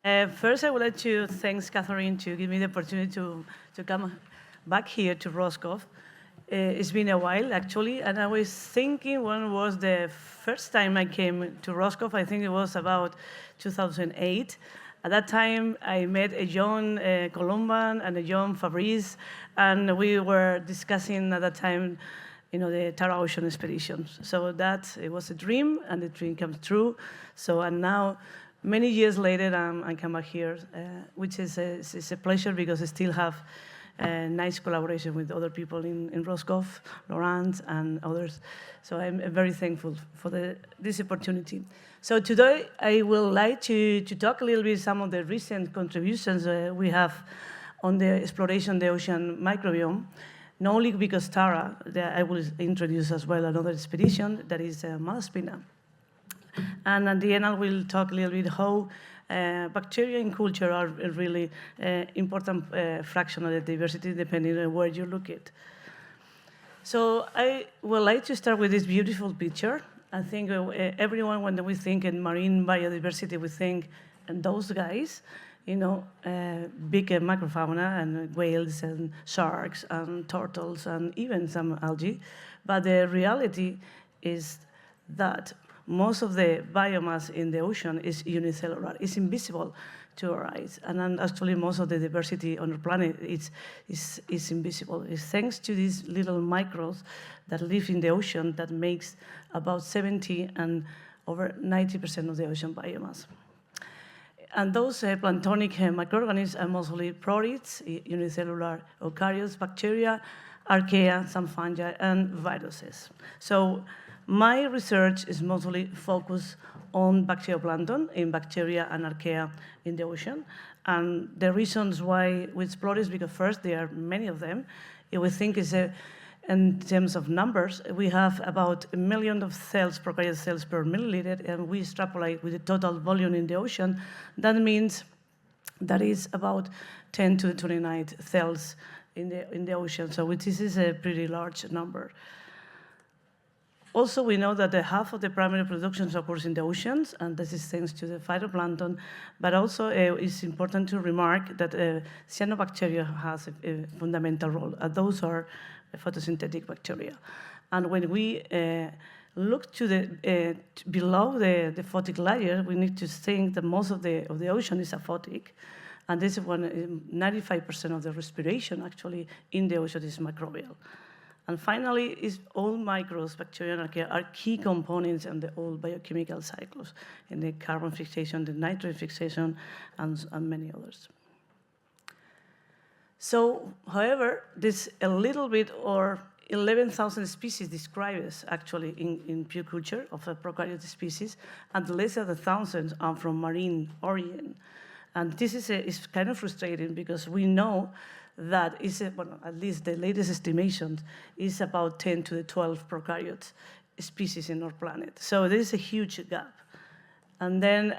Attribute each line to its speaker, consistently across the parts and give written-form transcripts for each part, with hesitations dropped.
Speaker 1: First, I would like to thank Catherine to give me the opportunity to come back here to Roscoff. It's been a while, actually, and I was thinking when was the first time I came to Roscoff. I think it was about 2008. At that time, I met a young Colombian and a young Fabrice, and we were discussing at that time, the Tara Ocean expeditions. So it was a dream, and the dream comes true. And now, many years later, I come back here, which is a pleasure because I still have a nice collaboration with other people in Roscoff, Laurent, and others. So I'm very thankful for this opportunity. So today, I would like to talk a little bit some of the recent contributions we have on the exploration of the ocean microbiome, not only because Tara, I will introduce as well another expedition that is Malaspina. And at the end, I will talk a little bit how bacteria in culture are a really important fraction of the diversity, depending on where you look at. So I would like to start with this beautiful picture. I think everyone, when we think in marine biodiversity, we think in those guys, big macrofauna and whales and sharks and turtles and even some algae. But the reality is that most of the biomass in the ocean is unicellular. It's invisible to our eyes. And then actually most of the diversity on the planet is invisible. It's thanks to these little microbes that live in the ocean that makes about 70 and over 90% of the ocean biomass. And those planktonic microorganisms are mostly protists, unicellular eukaryotes, bacteria, archaea, some fungi, and viruses. So my research is mostly focused on bacterioplankton in bacteria and archaea in the ocean. And the reasons why we explore is because first, there are many of them. If we think in terms of numbers, we have about 1 million of cells, prokaryote cells per milliliter, and we extrapolate with the total volume in the ocean. That means that is about 10 to the 29 cells in the ocean, so this is a pretty large number. Also, we know that half of the primary production occurs in the oceans, and this is thanks to the phytoplankton. But also, it's important to remark that cyanobacteria has a fundamental role. Those are photosynthetic bacteria. And when we look to below the photic layer, we need to think that most of the ocean is aphotic. And this is when 95% of the respiration actually in the ocean is microbial. And finally, all microbes, bacteria and archaea, are key components in the whole biochemical cycles, in the carbon fixation, the nitrogen fixation, and many others. So, however, there's a little bit, or 11,000 species described actually in pure culture of a prokaryote species, and less than 1,000 are from marine origin. And this is kind of frustrating because we know that at least the latest estimation is about 10 to the 12 prokaryote species in our planet. So there is a huge gap. And then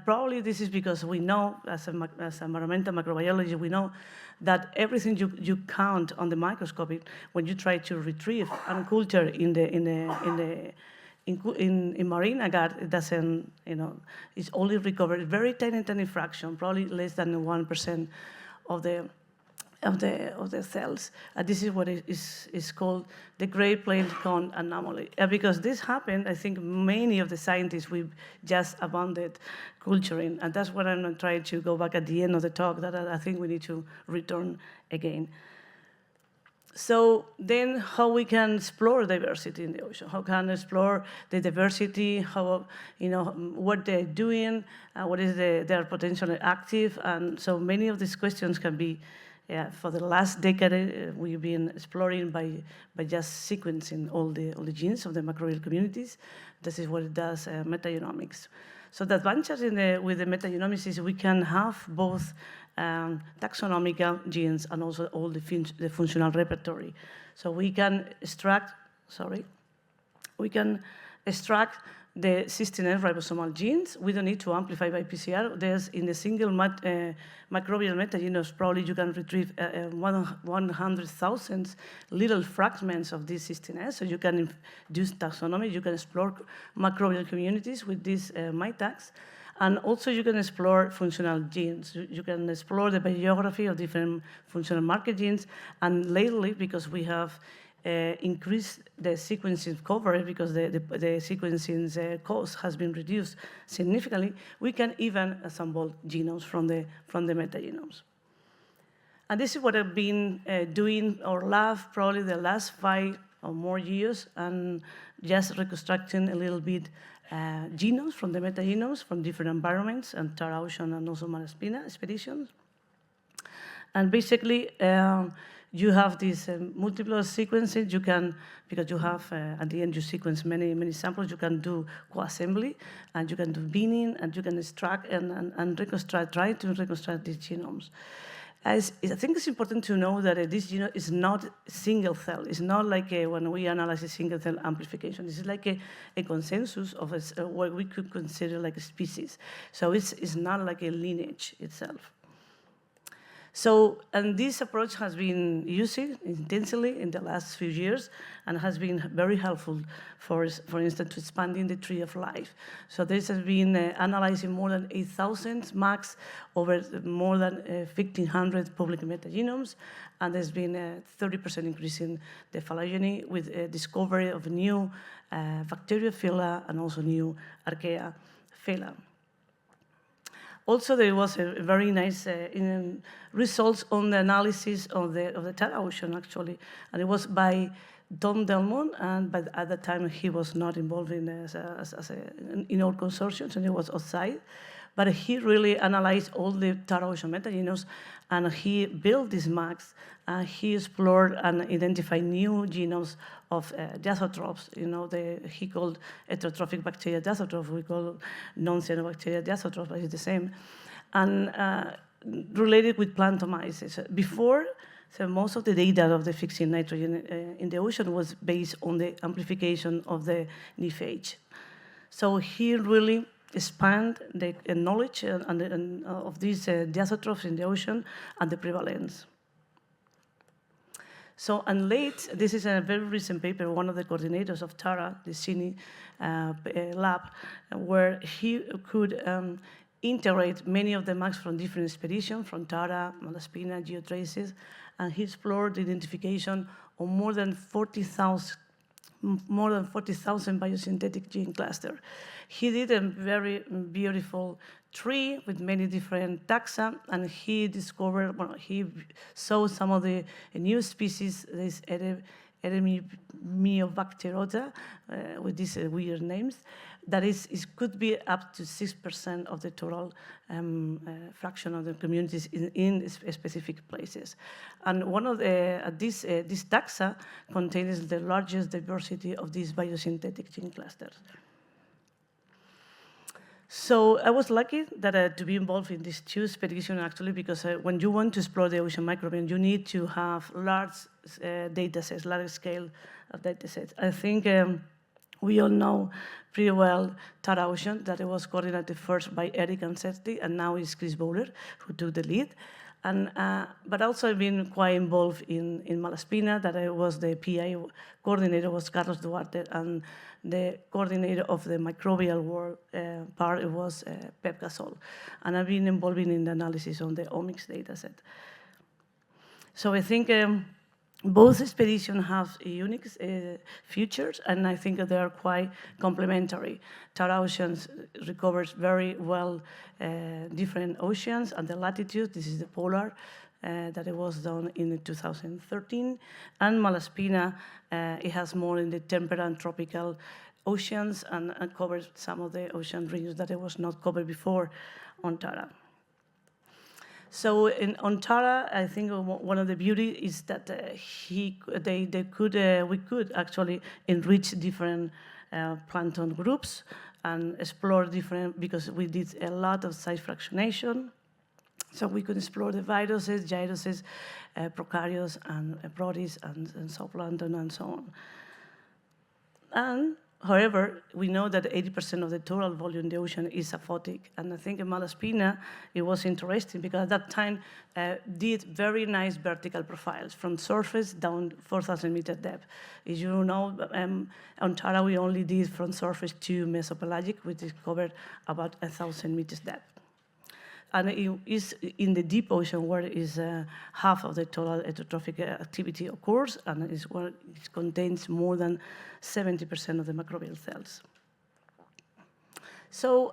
Speaker 1: probably this is because we know, as environmental microbiology, we know that everything you count on the microscope, when you try to retrieve and culture in marine agar, it doesn't, it's only recovered a very tiny fraction, probably less than 1% of the cells. This is what is called the gray plate cone anomaly. Because this happened, I think many of the scientists, we just abandoned culturing. And that's what I'm trying to go back at the end of the talk, that I think we need to return again. So then how we can explore diversity in the ocean? How can we explore the diversity, how, what they're doing, what is their potential active? And so many of these questions can be for the last decade, we've been exploring by just sequencing all the genes of the microbial communities. This is what it does, metagenomics. So the advantage with the metagenomics is we can have both taxonomical genes and also all the functional repertory. So we can extract the cysteine ribosomal genes. We don't need to amplify by PCR. There's in the single microbial metagenomes, probably you can retrieve 100,000 little fragments of these cysteine. So you can do taxonomy, you can explore microbial communities with these mitags. And also you can explore functional genes. You can explore the biography of different functional marker genes. And lately, because we have increased the sequencing coverage, because the sequencing cost has been reduced significantly, we can even assemble genomes from the metagenomes. And this is what I've been doing in our lab probably the last 5 or more years, and just reconstructing a little bit genomes from the metagenomes from different environments, and Tara Ocean and also Malaspina expeditions. And basically, you have these multiple sequences. You can, because you have, at the end, you sequence many samples, you can do co-assembly, and you can do binning, and you can extract and reconstruct, try to reconstruct these genomes. I think it's important to know that this genome is not single cell. It's not like when we analyze a single cell amplification. This is like a consensus of what we could consider like a species. So it's not like a lineage itself. So, and this approach has been used intensely in the last few years and has been very helpful for instance, to expanding the tree of life. So this has been analyzing more than 8,000 max over more than 1,500 public metagenomes, and there's been a 30% increase in the phylogeny with discovery of new bacteriophylla and also new archaea phyla. Also, there was a very nice results on the analysis of the Tara Ocean, actually, and it was by Tom Delmont, and but at the time he was not involved in in our consortium, so he was outside. But he really analyzed all the Tara Ocean metagenomes, and he built these maps, and he explored and identified new genomes of diazotrophs. You know, he called heterotrophic bacteria diazotroph, we call non-cyanobacteria diazotroph, but it's the same. And related with plantomyces. Before, so most of the data of the fixing nitrogen in the ocean was based on the amplification of the nphage. So he really expand the knowledge of these diazotrophs in the ocean and the prevalence. So, and late, this is a very recent paper, one of the coordinators of Tara, the CINI lab, where he could integrate many of the marks from different expeditions, from Tara, Malaspina, geotraces, and he explored the identification of more than 40,000 biosynthetic gene clusters. He did a very beautiful tree with many different taxa, and he discovered, well, he saw some of the new species, this Eremibacterota, with these weird names, that could be up to 6% of the total fraction of the communities in specific places. And one of this taxa contains the largest diversity of these biosynthetic gene clusters. So I was lucky that to be involved in these 2 expeditions, actually, because when you want to explore the ocean microbiome, you need to have large data sets, large scale of data sets. I think we all know pretty well Tara Ocean, that it was coordinated first by Eric Ansetti, and now it's Chris Bowler who took the lead. And, but also I've been quite involved in Malaspina, that I was the PI coordinator, was Carlos Duarte, and the coordinator of the microbial world part, it was Pep Gasol. And I've been involved in the analysis on the omics data set. So I think both expeditions have unique features, and I think that they are quite complementary. Tara Oceans recovers very well different oceans and the latitude. This is the polar that it was done in 2013. And Malaspina, it has more in the temperate and tropical oceans and covers some of the ocean regions that it was not covered before on Tara. So on Tara, I think one of the beauty is that we could actually enrich different plankton groups and explore different, because we did a lot of size fractionation. So we could explore the viruses, gyruses, prokaryotes, and protists, and zooplankton, and so on. And However, we know that 80% of the total volume in the ocean is aphotic. And I think in Malaspina, it was interesting because at that time did very nice vertical profiles from surface down 4,000 meter depth. As you know, on Tara, we only did from surface to mesopelagic, which is covered about 1,000 meters depth. And it is in the deep ocean where is half of the total heterotrophic activity occurs, and is where it contains more than 70% of the microbial cells. So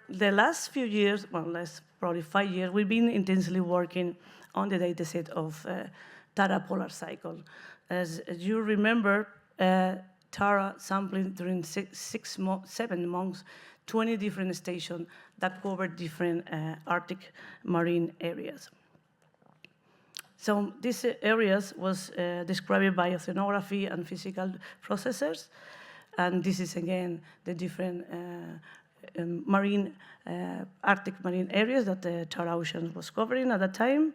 Speaker 1: the last few years, well, last probably 5 years, we've been intensely working on the data set of Tara polar cycle. As you remember, Tara sampling during 7 months, 20 different stations that covered different Arctic marine areas. So these areas was described by oceanography and physical processors. And this is, again, the different marine, Arctic marine areas that the Tara Ocean was covering at that time.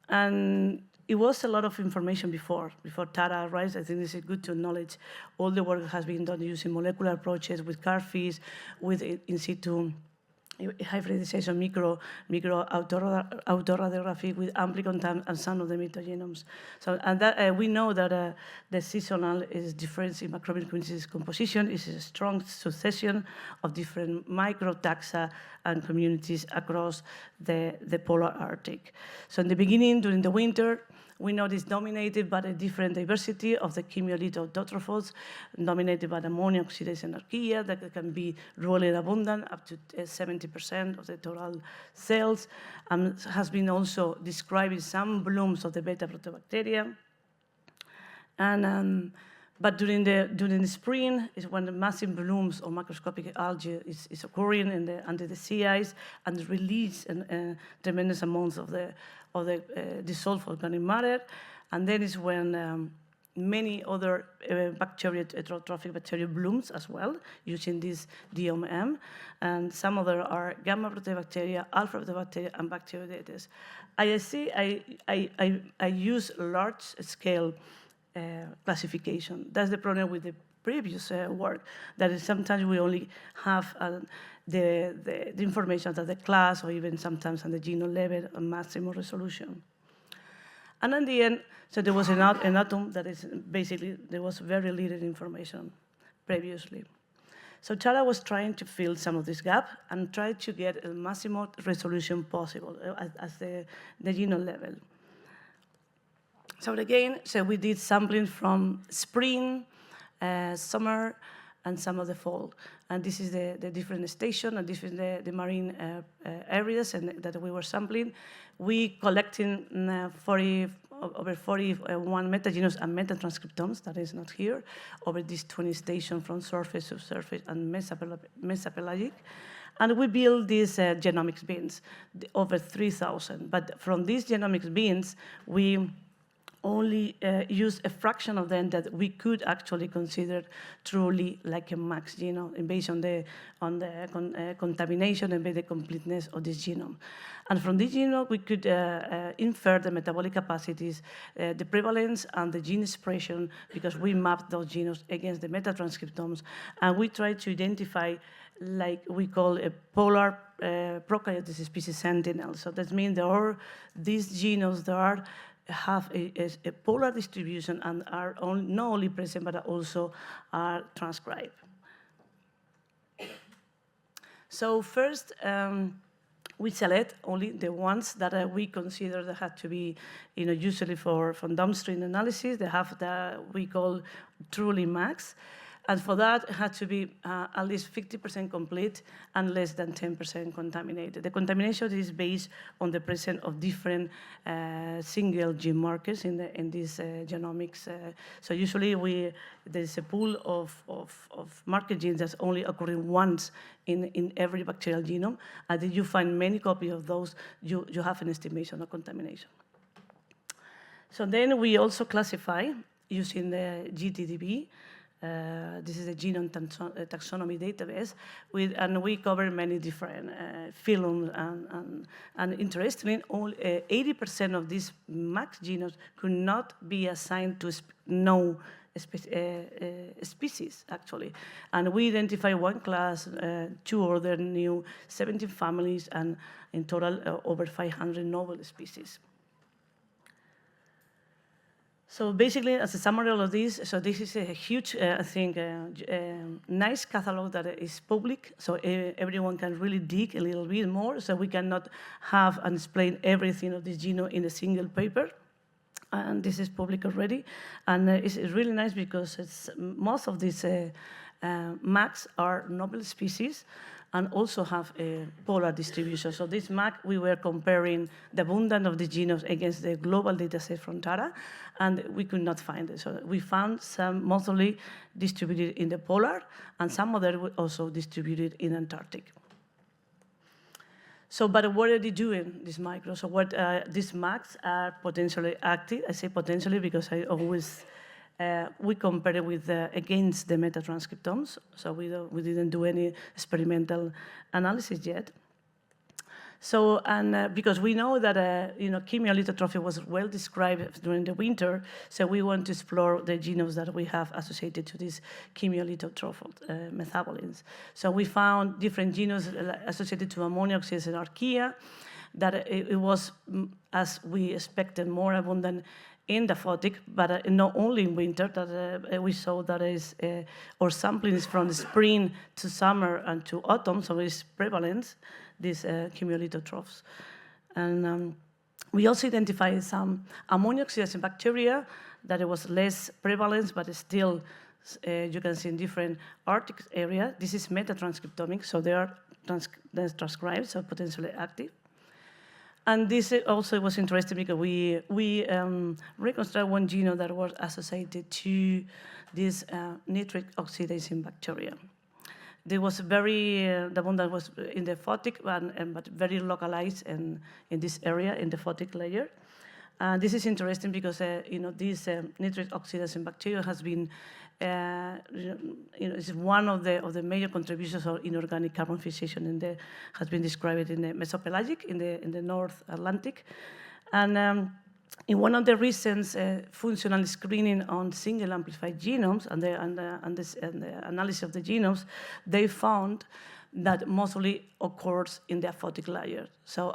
Speaker 1: And it was a lot of information before Tara arrives. I think this is good to acknowledge all the work that has been done using molecular approaches with carfish, with in situ hybridization, micro outdoor radiography with amplicon and some of the metagenomes. So, and that, we know that the seasonal is difference in microbial communities composition is a strong succession of different microtaxa and communities across the polar Arctic. So in the beginning, during the winter, we know it's dominated by a different diversity of the chemiolith autotrophs, dominated by ammonia oxidase and archaea that can be really abundant, up to 70% of the total cells, and has been also describing some blooms of the beta protobacteria. And but during the spring is when the massive blooms of macroscopic algae is occurring under the sea ice and release tremendous amounts of the dissolved organic matter, and then is when many other heterotrophic bacteria blooms as well, using this DOM, and some other are gamma protobacteria, alpha protobacteria, and bacteroidetes. I use large-scale classification. That's the problem with the previous work, that is sometimes we only have the information at the class or even sometimes on the genome level and maximum resolution. And in the end, so there was an atom that is basically, there was very little information previously. So Tara was trying to fill some of this gap and try to get a maximum resolution possible at the genome level. So again, so we did sampling from spring, summer, and some of the fall. And this is the different station, and this is the marine areas and that we were sampling. We collecting over 41 metagenomes and metatranscriptomes, that is not here, over these 20 stations from surface, subsurface, and mesopelagic. And we build these genomics bins, over 3,000. But from these genomics bins, we only use a fraction of them that we could actually consider truly like a max genome based on the contamination and the completeness of this genome. And from this genome, we could infer the metabolic capacities, the prevalence, and the gene expression, because we mapped those genomes against the metatranscriptomes, and we tried to identify, like we call a polar prokaryotic species sentinel. So that means there are these genomes that have a polar distribution and are not only present, but also are transcribed. So first, we select only the ones that we consider that had to be, usually from downstream analysis, they have that we call truly max. And for that, it had to be at least 50% complete and less than 10% contaminated. The contamination is based on the presence of different single gene markers in this genomics. So usually there's a pool of marker genes that's only occurring once in every bacterial genome. And if you find many copies of those, you have an estimation of contamination. So then we also classify using the GTDB. This is a genome taxonomy database, and we cover many different phylums, and interestingly, 80% of these max genomes could not be assigned to no species, actually. And we identify one class, 2 other new, 17 families, and in total, over 500 novel species. So basically, as a summary of this, so this is a huge, I think, nice catalog that is public, so everyone can really dig a little bit more, so we cannot have and explain everything of this genome in a single paper. And this is public already. And it's really nice because most of these MACs are novel species and also have a polar distribution. So this MAC, we were comparing the abundance of the genomes against the global data set from TARA, and we could not find it. So we found some mostly distributed in the polar, and some other were also distributed in Antarctic. So, but what are they doing, these microbes? So what these MACs are potentially active. I say potentially because I always, we compare it with against the metatranscriptomes. So we didn't do any experimental analysis yet. So, and because we know that chemiolithotrophy was well described during the winter, so we want to explore the genomes that we have associated to these chemiolithotrophic metabolins. So we found different genomes associated to ammonia oxidase and archaea, that it was, as we expected, more abundant in the photic, but not only in winter, that we saw that is, our sampling is from the spring to summer and to autumn, so it's prevalent, these chemiolithotrophs. And we also identified some ammonia oxidase bacteria that it was less prevalent, but still, you can see in different Arctic areas. This is metatranscriptomic, so they are transcribed, so potentially active. And this also was interesting because we reconstructed one genome that was associated to this nitric oxidase bacteria. There was the one that was in the photic, but very localized in this area, in the photic layer. This is interesting because this nitric oxidase bacteria has been, is one of the major contributions of inorganic carbon fixation has been described in the Mesopelagic, in the North Atlantic. And in one of the recent functional screening on single amplified genomes and the analysis of the genomes, they found that mostly occurs in the aphotic layer. So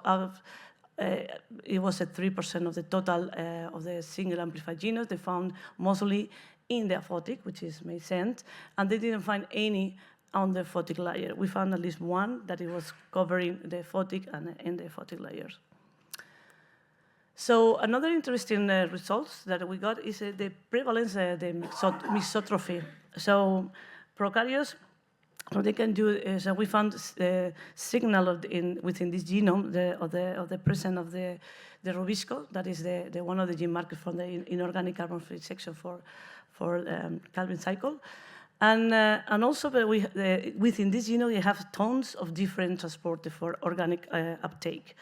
Speaker 1: it was at 3% of the total of the single amplified genomes. They found mostly in the aphotic, which makes sense, and they didn't find any on the photic layer. We found at least one that it was covering the photic and in the photic layers. So another interesting results that we got is the prevalence of the mixotrophy. So prokaryotes, what they can do is we found signal within this genome of the presence of the rubisco, that is the one of the gene markers for the inorganic carbon fixation for Calvin cycle. And also within this genome, you have tons of different transporters for organic uptake.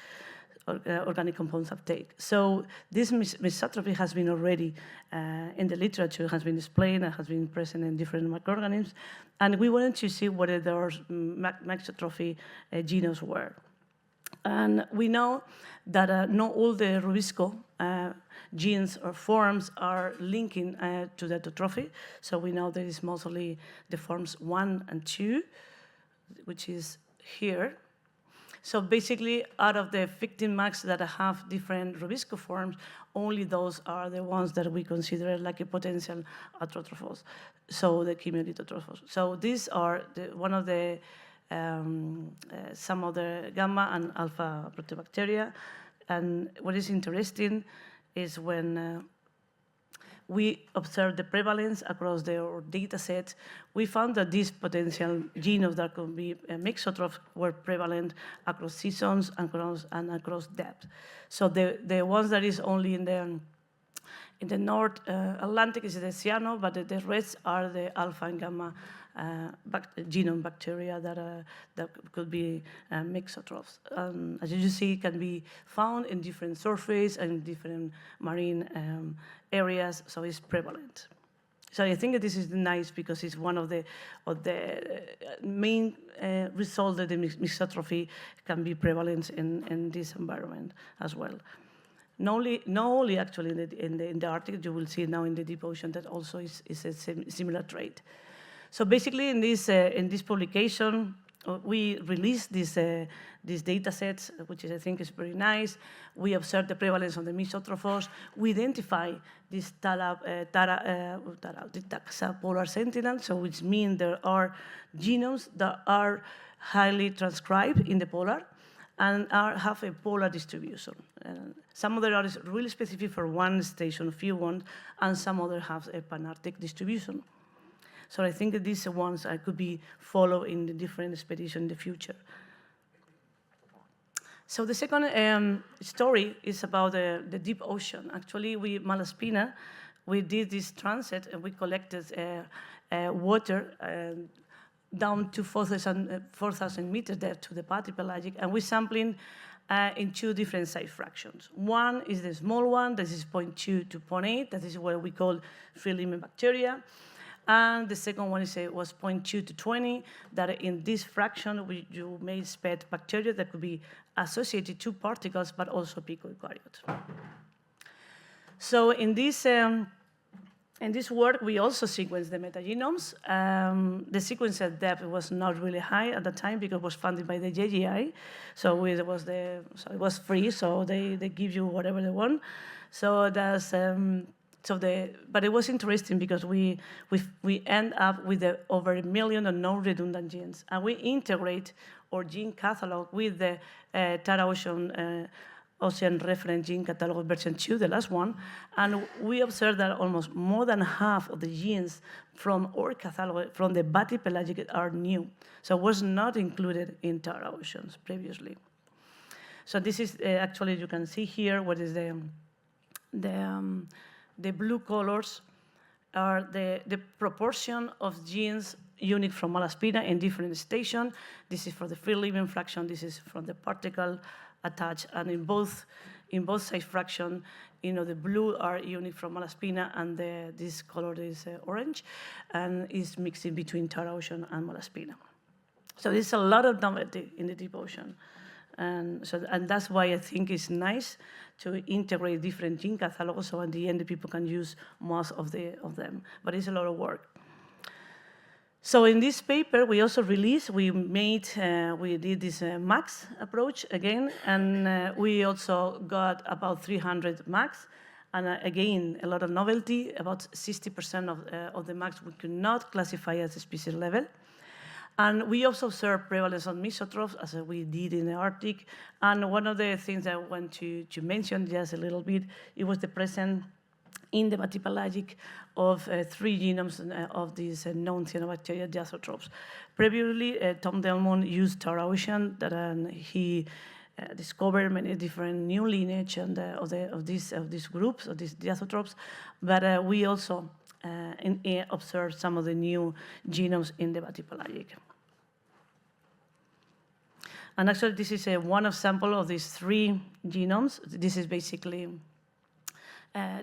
Speaker 1: Organic compounds uptake. So this misotrophy has been already in the literature, has been explained, and has been present in different microorganisms, and we wanted to see whether those misotrophy genomes were. And we know that not all the rubisco genes or forms are linking to the autotrophy, so we know that it's mostly the forms 1 and 2, which is here. So basically, out of the 15 MACs that have different rubisco forms, only those are the ones that we consider like a potential autotrophos, so the chemiolithotrophos. So these are one of the some of the gamma and alpha proteobacteria. And what is interesting is when we observed the prevalence across our data set, we found that these potential genomes that could be mixotrophs were prevalent across seasons and across depth. So the ones that is only in the North Atlantic is the cyano, but the rest are the alpha and gamma genome bacteria that could be mixotrophs. As you see, it can be found in different surface and different marine areas, so it's prevalent. So I think that this is nice because it's one of the main results that the mixotrophy can be prevalent in this environment as well. not only actually in the Arctic, you will see now in the deep ocean that also is a similar trait. So basically in this publication, we released these data sets, which I think is very nice. We observed the prevalence of the mesotrophos. We identify this polar sentinel, so which means there are genomes that are highly transcribed in the polar and have a polar distribution. Some of them are really specific for one station, few ones, and some others have a pan-Arctic distribution. So I think that these ones could be followed in the different expeditions in the future. So the second story is about the deep ocean. Actually, Malaspina, we did this transit and we collected water down to 4,000 meters there to the bathypelagic, and we're sampling in two different size fractions. One is the small one, that is 0.2 to 0.8, that is what we call free-living bacteria. And the second one was 0.2 to 20, that in this fraction, you may expect bacteria that could be associated to particles, but also picoeukaryotes. So in this work, we also sequenced the metagenomes. The sequence depth was not really high at the time because it was funded by the JGI. So it was free, so they give you whatever they want. So that's... but it was interesting because we end up with over 1 million of non-redundant genes, and we integrate our gene catalog with the Tara Ocean Reference Gene Catalog version 2, the last one, and we observed that almost more than half of the genes from our catalog, from the bathypelagic, are new. So it was not included in Tara Oceans previously. So this is actually, you can see here what is the blue colors are the proportion of genes unique from Malaspina in different stations. This is for the free-living fraction, this is from the particle attached, and in both size fraction, the blue are unique from Malaspina, and this color is orange, and is mixing between Tara Ocean and Malaspina. So there's a lot of novelty in the deep ocean. And that's why I think it's nice to integrate different gene catalogs, so at the end, the people can use most of them. But it's a lot of work. So in this paper, we also released, we did this max approach again, and we also got about 300 max. And again, a lot of novelty, about 60% of the max we could not classify as a species level. And we also observed prevalence on mesotrophs, as we did in the Arctic. And one of the things I want to mention just a little bit, it was the presence in the bathypelagic of 3 genomes of these known cyanobacteria diathotrophs. Previously, Tom Delmon used Tara Ocean, that he discovered many different new lineage of these groups, of these diathotrophs. But we also observed some of the new genomes in the bathypelagic. And actually, this is one example of these 3 genomes. This is basically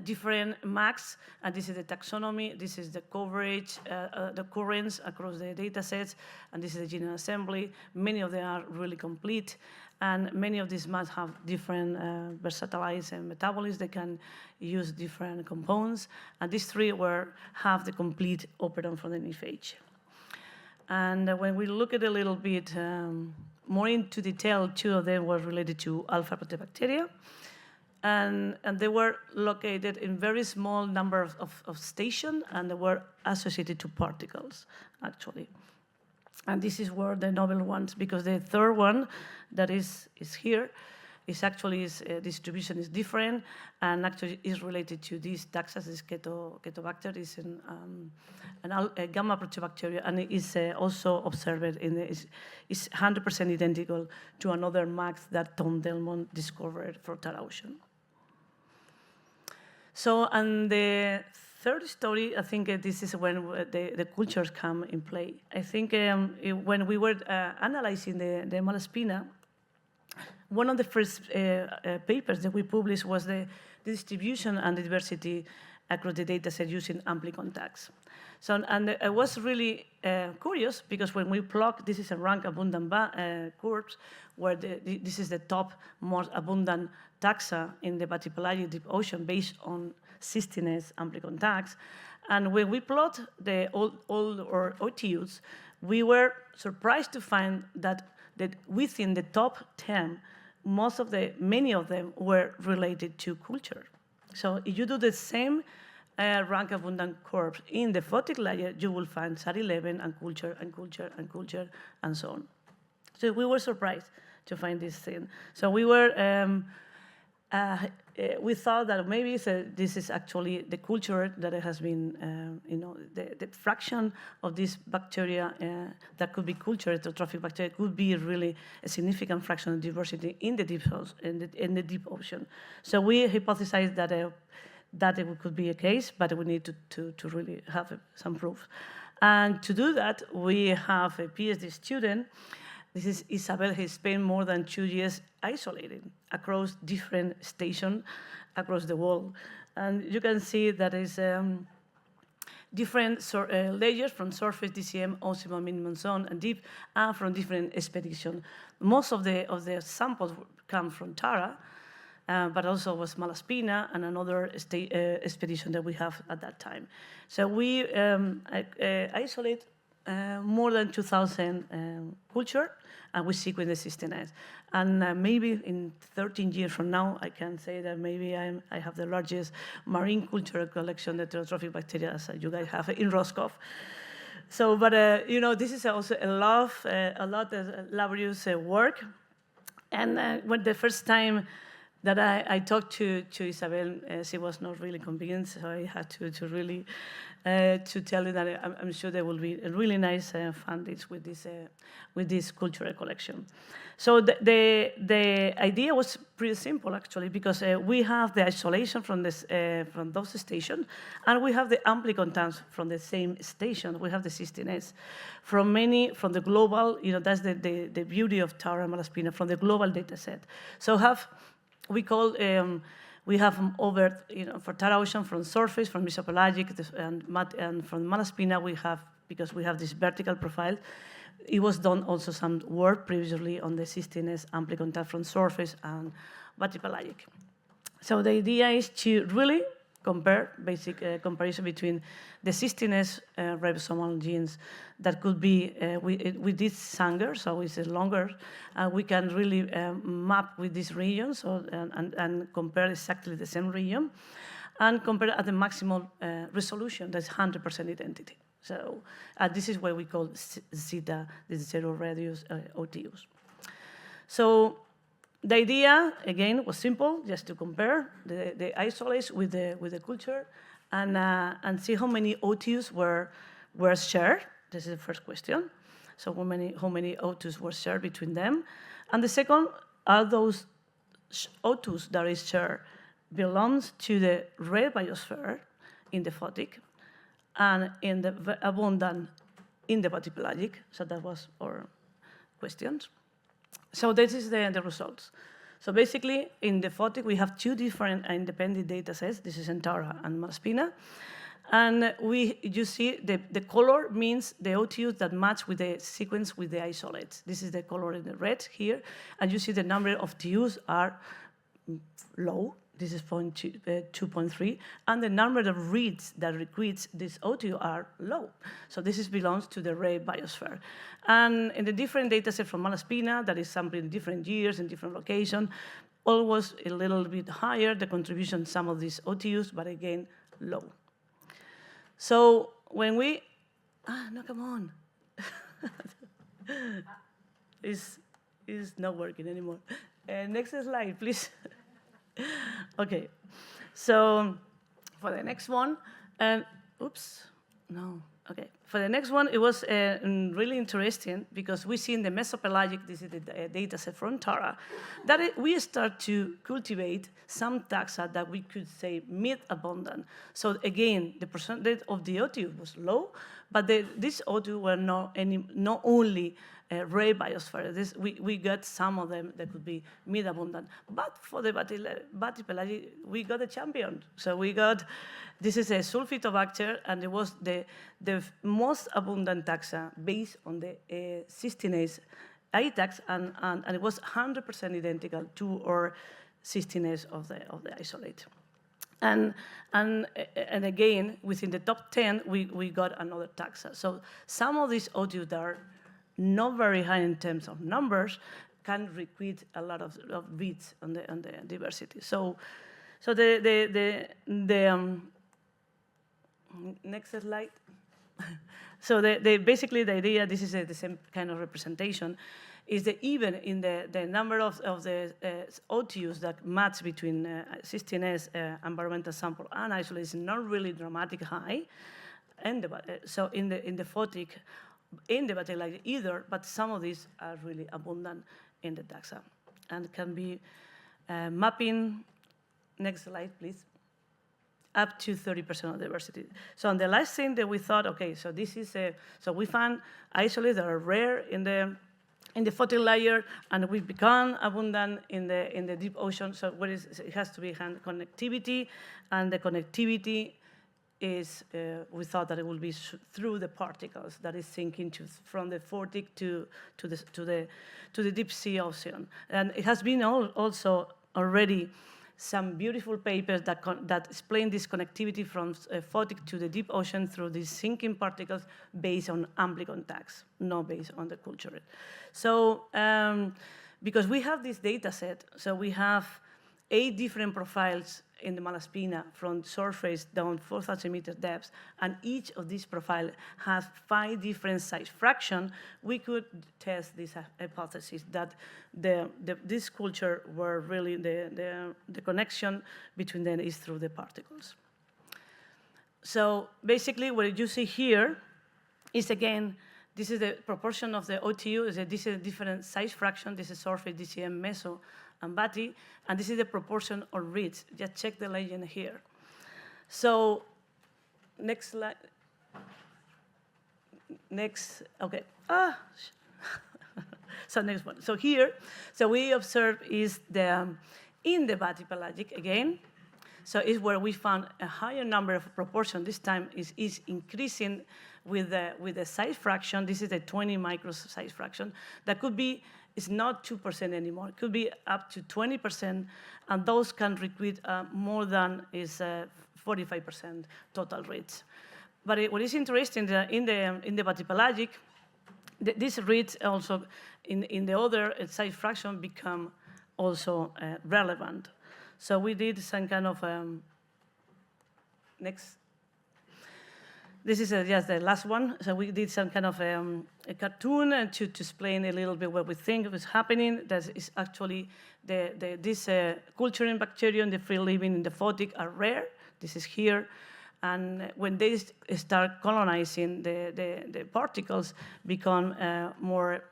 Speaker 1: different max, and this is the taxonomy, this is the coverage, the occurrence across the data sets, and this is the genome assembly. Many of them are really complete, and many of these must have different versatilize and metabolisms. They can use different compounds, and these 3 have the complete operon from the nifage. And when we look at a little bit more into detail, 2 of them were related to alpha proteobacteria, and they were located in very small number of stations, and they were associated to particles, actually. And this is where the novel ones, because the third one that is here is actually distribution is different, and actually is related to this taxus, this Ketobacter, is a gamma proteobacteria, and it is also observed is 100% identical to another max that Tom Delmon discovered for Tara Ocean. So, and the third story, I think this is when the cultures come in play. I think when we were analyzing the Malaspina, one of the first papers that we published was the distribution and the diversity across the data set using amplicon tags. So, and I was really curious because when we plot, this is a rank abundant curves, where this is the top most abundant taxa in the bathypelagic deep ocean based on cystinase amplicon tags. And when we plot all our OTUs, we were surprised to find that within the top 10, many of them were related to culture. So if you do the same rank abundant curves in the photic layer, you will find SAR11 and culture and culture and culture and so on. So we were surprised to find this thing. So we were, we thought that maybe this is actually the culture that has been, the fraction of this bacteria that could be cultured, heterotrophic bacteria, could be really a significant fraction of diversity in the deep ocean. So we hypothesized that it could be a case, but we need to really have some proof. And to do that, we have a PhD student. This is Isabel. He spent more than 2 years isolating across different stations across the world. And you can see that is different layers from surface, DCM, optimal minimum zone, and deep, and from different expeditions. Most of the samples come from Tara, but also was Malaspina and another expedition that we have at that time. So we isolate more than 2,000 culture, and we sequence the cystinase. And maybe in 13 years from now, I can say that maybe I have the largest marine cultural collection of heterotrophic bacteria as you guys have in Roscoff. So, but this is also a lot of laborious work. And when the first time that I talked to Isabel, she was not really convinced, so I had to really to tell her that I'm sure there will be a really nice fundage with this cultural collection. So the idea was pretty simple, actually, because we have the isolation from those stations, and we have the amplicon tags from the same station. We have the cystinase from the global. That's the beauty of Tara and Malaspina from the global data set. So we have over, for Tara Ocean from surface, from mesopelagic, and from Malaspina we have, because we have this vertical profile, it was done also some work previously on the cystinase amplicon tag from surface and bathypelagic. So the idea is to really compare, basic comparison between the cystinase ribosomal genes that could be with this Sanger, so it's longer, we can really map with this region, and compare exactly the same region, and compare at the maximal resolution, that's 100% identity. So this is what we call zeta, the zero radius OTUs. So the idea, again, was simple, just to compare the isolates with the culture and see how many OTUs were shared. This is the first question. So how many OTUs were shared between them? And the second, are those OTUs that is shared belongs to the red biosphere in the photic and in the abundant in the bathypelagic? So that was our questions. So this is the results. So basically, in the photic, we have two different independent data sets. This is Tara and Malaspina. And you see the color means the OTUs that match with the sequence with the isolates. This is the color in the red here. And you see the number of TUs are low. This is 2.3. And the number of reads that recruits this OTU are low. So this belongs to the red biosphere. And in the different data set from Malaspina, that is sampling different years in different locations, always a little bit higher, the contribution some of these OTUs, but again, low. So when we, no, come on. It's not working anymore. Next slide, please. Okay, so for the next one, oops, no, okay. For the next one, it was really interesting because we see in the mesopelagic, this is the data set from Tara, that we start to cultivate some taxa that we could say mid-abundant. So again, the percentage of the OTU was low, but these OTU were not only rare biosphere. We got some of them that could be mid-abundant. But for the Bathypelagic, we got a champion. So we got, this is a Sulfitobacter, and it was the most abundant taxa based on the cystinase ITAX, and it was 100% identical to our cystinase of the isolate. And again, within the top 10, we got another taxa. So some of these OTUs that are not very high in terms of numbers can recruit a lot of bits on the diversity. So the next slide. So basically the idea, this is the same kind of representation, is that even in the number of the OTUs that match between cystinase environmental sample and isolate is not really dramatic high, and so in the photic, in the Bathypelagic either, but some of these are really abundant in the taxa and can be mapping. Next slide, please. Up to 30% of diversity. So on the last thing that we thought, okay, so this is so we found isolates that are rare in the photic layer, and we become abundant in the deep ocean. So it has to be connectivity, and the connectivity is we thought that it will be through the particles that is sinking from the photic to the deep sea ocean, and it has been also already some beautiful papers that explain this connectivity from photic to the deep ocean through these sinking particles based on amplicon tags, not based on the culture. So because we have this data set, so we have 8 different profiles in the Malaspina from surface down 4,000 meters depth, and each of these profiles has 5 different size fractions. We could test this hypothesis that this culture were really the connection between them is through the particles. So basically what you see here is, again, this is the proportion of the OTU, this is a different size fraction, this is surface, DCM, meso, and Bathy, and this is the proportion of reads. Just check the legend here. So next slide. Next, okay. So next one. So here, so we observe is in the Bathypelagic again. So it's where we found a higher number of proportion. This time is increasing with the size fraction. This is the 20 micros size fraction. That could be, it's not 2% anymore. It could be up to 20%, and those can recruit more than is 45% total rates. But what is interesting in the Bathypelagic, these rates also in the other size fraction become also relevant. So we did some kind of next. This is just the last one. So we did some kind of a cartoon to explain a little bit what we think was happening. That is actually this culturing bacterium, the free living in the photic are rare. This is here. And when they start colonizing, the particles become more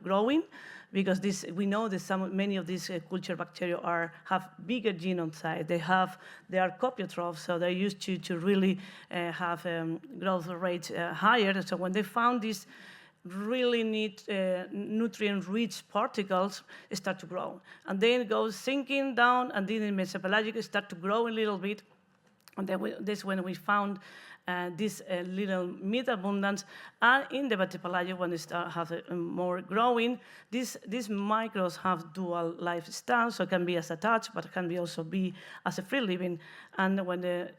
Speaker 1: growing, because we know that many of these culture bacteria have bigger genome size. They are copiotrophs, so they're used to really have growth rates higher. So when they found these really neat nutrient-rich particles, start to grow, and then it goes sinking down, and then in Mesopelagic start to grow a little bit, and then this when we found this little mid-abundance, and in the Bathypelagic, when they start have more growing, these micros have dual lifespan, so it can be as attached, but it can also be as a free living. And when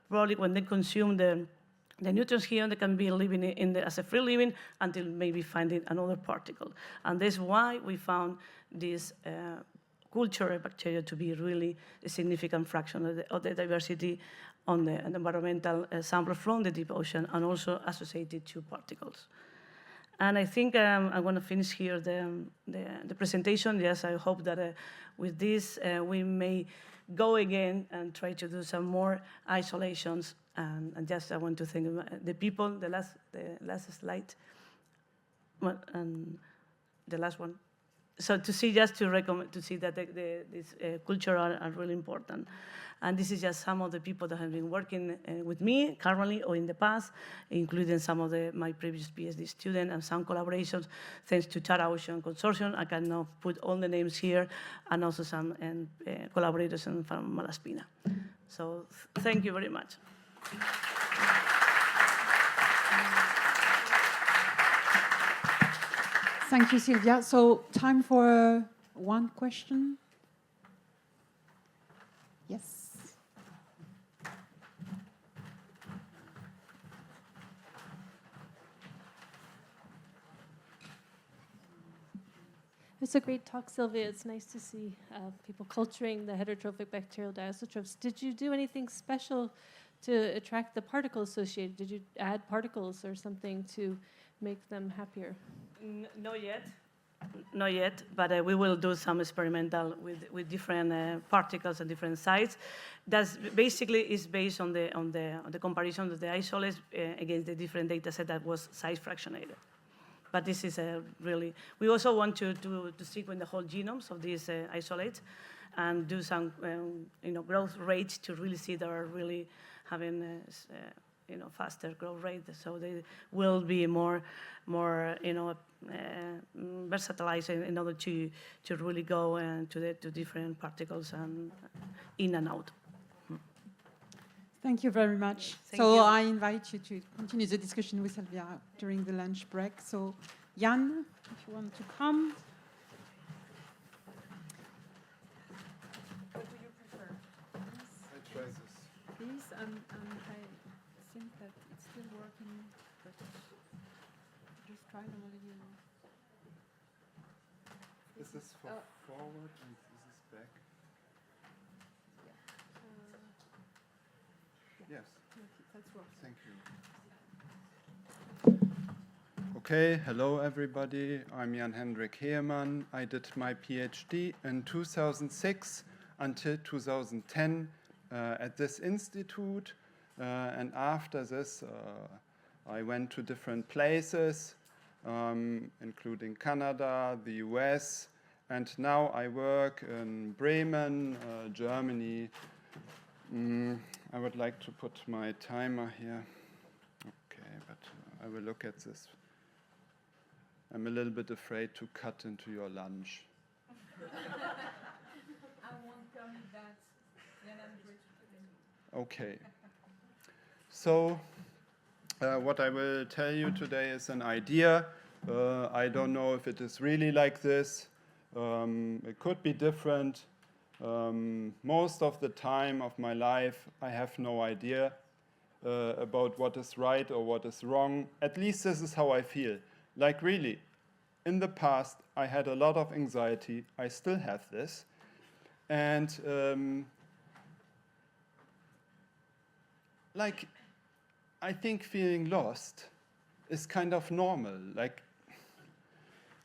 Speaker 1: probably when they consume the nutrients here, they can be living as a free living until maybe finding another particle. And that's why we found this culture bacteria to be really a significant fraction of the diversity on the environmental sample from the deep ocean, and also associated to particles. And I think I'm going to finish here the presentation. Yes, I hope that with this we may go again and try to do some more isolations. And just I want to thank the people. The last slide, and the last one. so to see, just to recommend, to see that this culture are really important. And this is just some of the people that have been working with me currently or in the past, including some of my previous PhD students and some collaborations thanks to Tara Ocean Consortium. I cannot put all the names here, and also some collaborators from Malaspina. So thank you very much.
Speaker 2: Thank you, Sylvia. So time for one question. Yes.
Speaker 3: It's a great talk, Sylvia. It's nice to see people culturing the heterotrophic bacterial diazotrophs. Did you do anything special to attract the particle associated? Did you add particles or something to make them happier?
Speaker 1: Not yet. Not yet, but we will do some experimental with different particles and different sites. That's basically is based on the comparison of the isolates against the different data set that was size fractionated. But this is really, we also want to sequence the whole genomes of these isolates and do some growth rates to really see they are really having faster growth rate, so they will be more versatile in order to really go to different particles and in and out.
Speaker 2: Thank you very much.
Speaker 1: Thank you.
Speaker 2: I invite you to continue the discussion with Sylvia during the lunch break. So Jan, if you want to come.
Speaker 4: What do you prefer?
Speaker 5: I try this.
Speaker 4: These, I think that it's still working, but just try them a little.
Speaker 5: This is for forward and this is back. Yes.
Speaker 4: That's works.
Speaker 5: Thank you. Okay, hello everybody. I'm Jan-Hendrik Heemann. I did my PhD in 2006 until 2010 at this institute. And after this, I went to different places, including Canada, the US, and now I work in Bremen, Germany. I would like to put my timer here. Okay, but I will look at this. I'm a little bit afraid to cut into your lunch.
Speaker 4: I won't tell you that.
Speaker 5: Okay. So, what I will tell you today is an idea. I don't know if it is really like this. It could be different. Most of the time of my life, I have no idea about what is right or what is wrong. At least this is how I feel. Like really, in the past, I had a lot of anxiety. I still have this. And I think feeling lost is kind of normal.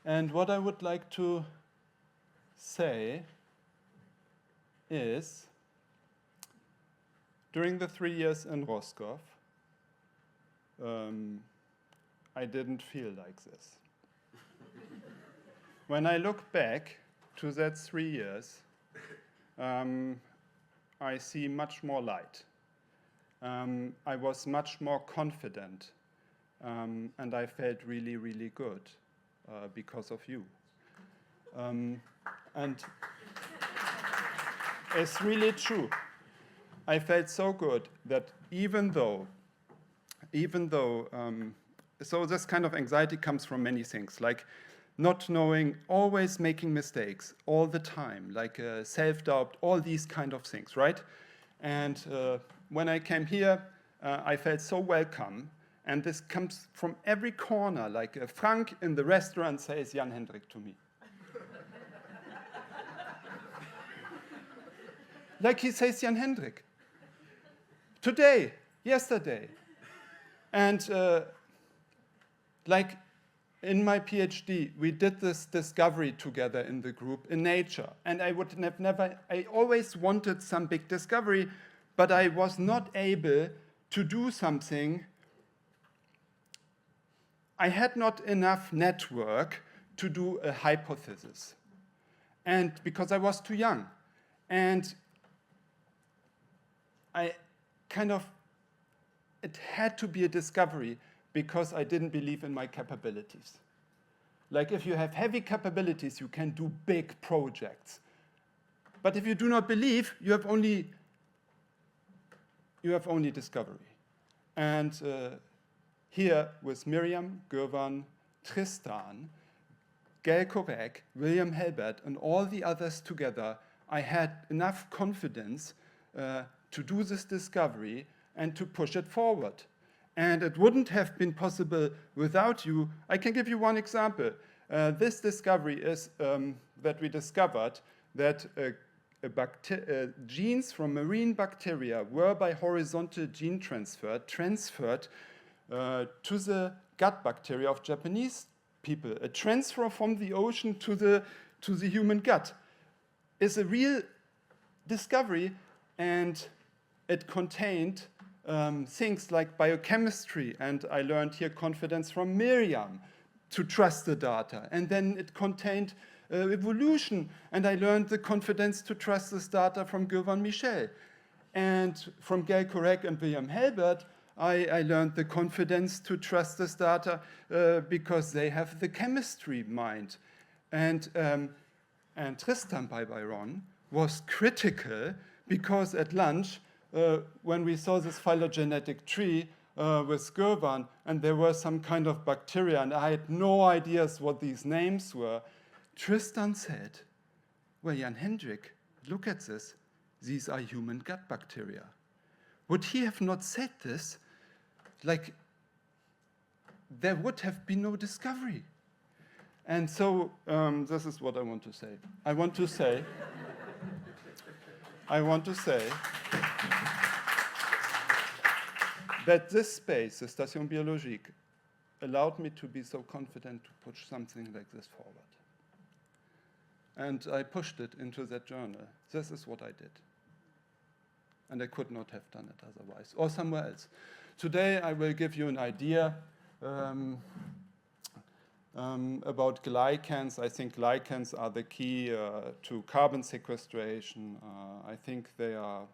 Speaker 5: And what I would like to say is, during the 3 years in Roscoff, I didn't feel like this. When I look back to that 3 years, I see much more light. I was much more confident, and I felt really, really good because of you. And it's really true. I felt so good that even though, so this kind of anxiety comes from many things, like not knowing, always making mistakes all the time, like self-doubt, all these kind of things, right? And when I came here, I felt so welcome. And this comes from every corner, like Frank in the restaurant says Jan-Hendrik to me. Like he says Jan-Hendrik. Today, yesterday. And like in my PhD, we did this discovery together in the group in nature. And I would have never, I always wanted some big discovery, but I was not able to do something. I had not enough network to do a hypothesis. and because I was too young. And I kind of, it had to be a discovery because I didn't believe in my capabilities. Like if you have heavy capabilities, you can do big projects. But if you do not believe, you have only discovery. And here with Miriam, Gurvan, Tristan, Gail Korek, William Helbert, and all the others together, I had enough confidence to do this discovery and to push it forward. And it wouldn't have been possible without you. I can give you one example. This discovery is that we discovered that genes from marine bacteria were by horizontal gene transferred to the gut bacteria of Japanese people. A transfer from the ocean to the human gut is a real discovery, and it contained things like biochemistry, and I learned here confidence from Miriam to trust the data. And then it contained evolution, and I learned the confidence to trust this data from Gurvan Michel. And from Gail Korek and William Helbert, I learned the confidence to trust this data because they have the chemistry mind. And Tristan by Byron was critical because at lunch, when we saw this phylogenetic tree with Gurvan, and there were some kind of bacteria, and I had no ideas what these names were, Tristan said, well, Jan Hendrik, look at this. These are human gut bacteria. Would he have not said this, like, there would have been no discovery. And so this is what I want to say. I want to say that this space, the Station Biologique, allowed me to be so confident to push something like this forward. And I pushed it into that journal. This is what I did. And I could not have done it otherwise, or somewhere else. Today, I will give you an idea about glycans. I think glycans are the key to carbon sequestration. I think they are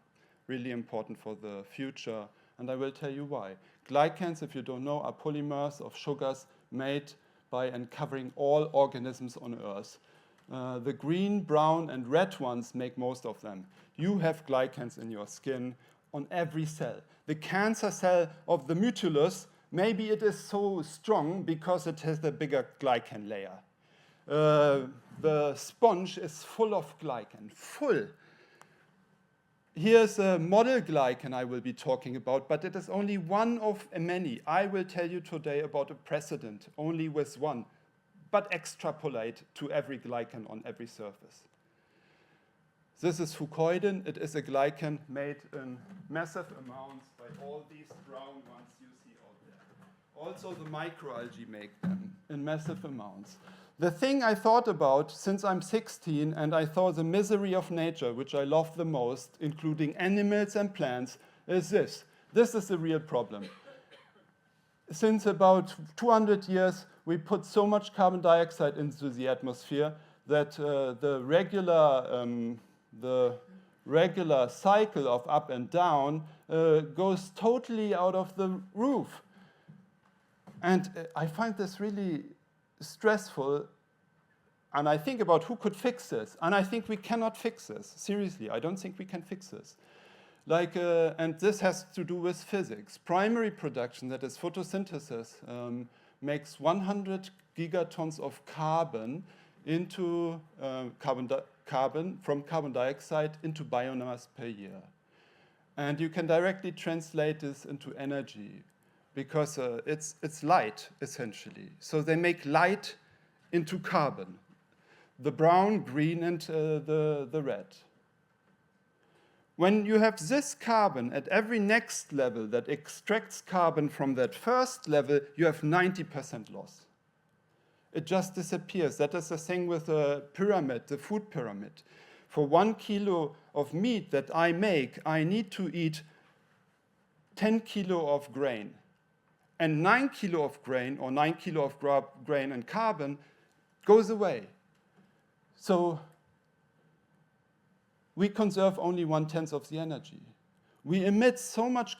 Speaker 5: really important for the future, and I will tell you why. Glycans, if you don't know, are polymers of sugars made by uncovering all organisms on Earth. The green, brown, and red ones make most of them. You have glycans in your skin on every cell. The cancer cell of the mutulus, maybe it is so strong because it has the bigger glycan layer. The sponge is full of glycan, full. Here's a model glycan I will be talking about, but it is only one of many. I will tell you today about a precedent, only with one, but extrapolate to every glycan on every surface. This is fucoidin. It is a glycan made in massive amounts by all these brown ones you see out there. Also, the microalgae make them in massive amounts. The thing I thought about since I'm 16 and I saw the misery of nature, which I love the most, including animals and plants, is this. This is the real problem. Since about 200 years, we put so much carbon dioxide into the atmosphere that the regular cycle of up and down goes totally out of the roof. And I find this really stressful, and I think about who could fix this, and I think we cannot fix this. Seriously, I don't think we can fix this. And this has to do with physics. Primary production, that is photosynthesis, makes 100 gigatons of carbon into carbon from carbon dioxide into biomass per year. And you can directly translate this into energy because it's light, essentially. So they make light into carbon, the brown, green, and the red. When you have this carbon at every next level that extracts carbon from that first level, you have 90% loss. It just disappears. That is the thing with the pyramid, the food pyramid. For 1 kilo of meat that I make, I need to eat 10 kilo of grain. And 9 kilo of grain, or 9 kilo of grain and carbon, goes away. So we conserve only 1/10 of the energy. We emit so much